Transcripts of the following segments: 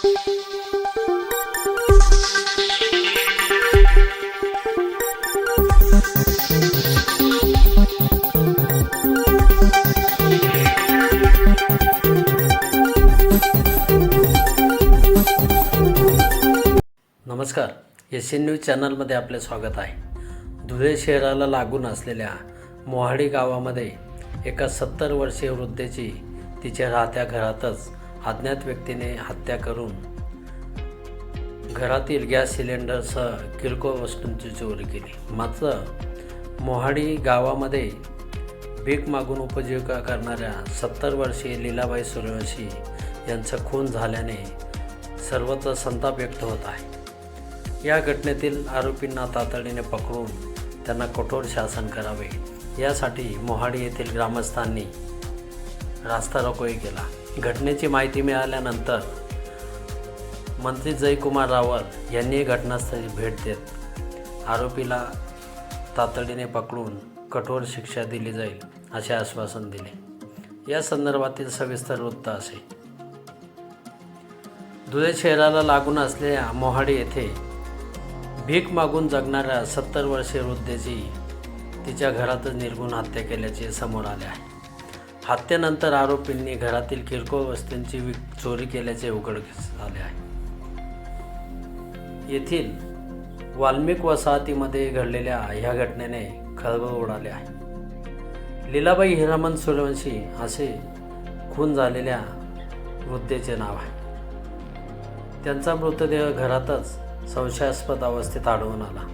नमस्कार, SN news चॅनलमध्ये आपले स्वागत आहे. धुळे शहराला लागून असलेल्या मोहाडी गावामध्ये एका 70 वर्षीय वृद्धेची तिच्या राहत्या घरातच अज्ञात व्यक्तीने हत्या करून घरातील गॅस सिलेंडरसह किरकोळ वस्तूंची चोरी केली. मात्र मोहाडी गावामध्ये भीक मागून उपजीविका करणाऱ्या 70 वर्षीय लीलाबाई सूर्यवंशी यांचा खून झाल्याने सर्वत्र संताप व्यक्त होत आहे. या घटनेतील आरोपींना तातडीने पकडून त्यांना कठोर शासन करावे यासाठी मोहाडी येथील ग्रामस्थांनी रास्ता रोकोही केला. घटनेची माहिती मिळाल्यानंतर मंत्री जयकुमार रावल यांनी घटनास्थळी भेट देत आरोपीला तातडीने पकडून कठोर शिक्षा दिली जाईल असे आश्वासन दिले. या संदर्भातील सविस्तर वृत्त असे. धुळे शहराला लागून असलेल्या मोहाडी येथे भीक मागून जगणाऱ्या 70 वर्षीय वृद्धेची तिच्या घरातच निर्घृण हत्या केल्याचे समोर आले आहे. हत्येनंतर आरोपींनी घरातील किरकोळ वस्तूंची चोरी केल्याचे उघडकीस आले आहे. येथील वाल्मिक वसाहतीमध्ये घडलेल्या ह्या घटनेने खळबळ उडाली आहे. लीलाबाई हिरामन सूर्यवंशी असे खून झालेल्या वृद्धेचे नाव आहे. त्यांचा मृतदेह घरातच संशयास्पद अवस्थेत आढळून आला.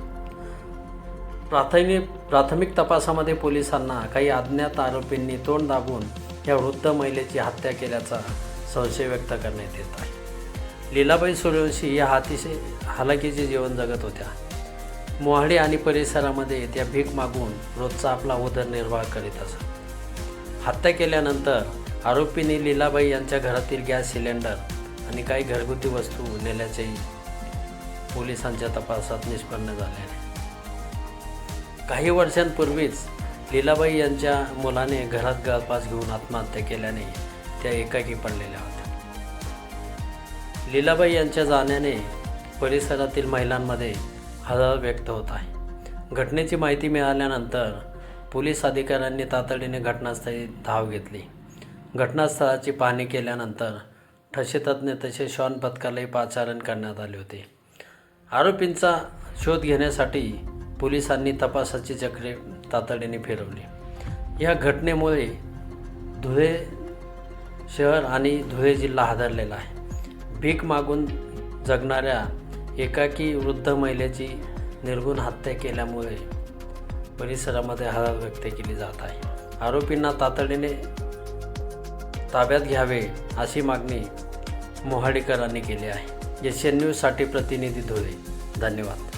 प्राथमिक तपासामध्ये पोलिसांना काही अज्ञात आरोपींनी तोंड दाबून या वृद्ध महिलेची हत्या केल्याचा संशय व्यक्त करण्यात येत आहे. लीलाबाई सूर्यवंशी या अतिशय हालाकीचे जीवन जगत होत्या. मोहाडी आणि परिसरामध्ये त्या भीक मागून रोजचा आपला उदरनिर्वाह करीत असत. हत्या केल्यानंतर आरोपींनी लीलाबाई यांच्या घरातील गॅस सिलेंडर आणि काही घरगुती वस्तू नेल्याचेही पोलिसांच्या तपासात निष्पन्न झाले आहे. काही वर्षांपूर्वीच लीलाबाई यांच्या मुलाने घरात गळफास घेऊन आत्महत्या केल्याने त्या एकाकी पडलेल्या होत्या. लीलाबाई यांच्या जाण्याने परिसरातील महिलांमध्ये हळहळ व्यक्त होत आहे. घटनेची माहिती मिळाल्यानंतर पोलीस अधिकाऱ्यांनी तातडीने घटनास्थळी धाव घेतली. घटनास्थळाची पाहणी केल्यानंतर ठसेतज्ञ तसेच श्वान पथकालाही पाचारण करण्यात आले होते. आरोपींचा शोध घेण्यासाठी पोलिसांनी तपासाची चक्रे तातडीने फिरवली. या घटनेमुळे धुळे शहर आणि धुळे जिल्हा हादरलेला आहे. भीक मागून जगणाऱ्या एकाकी वृद्ध महिलेची निर्घृण हत्या केल्यामुळे परिसरामध्ये हळहळ व्यक्त केली जात आहे. आरोपींना तातडीने ताब्यात घ्यावे अशी मागणी मोहाडीकरांनी केली आहे. SN न्यूजसाठी प्रतिनिधी धुळे. धन्यवाद.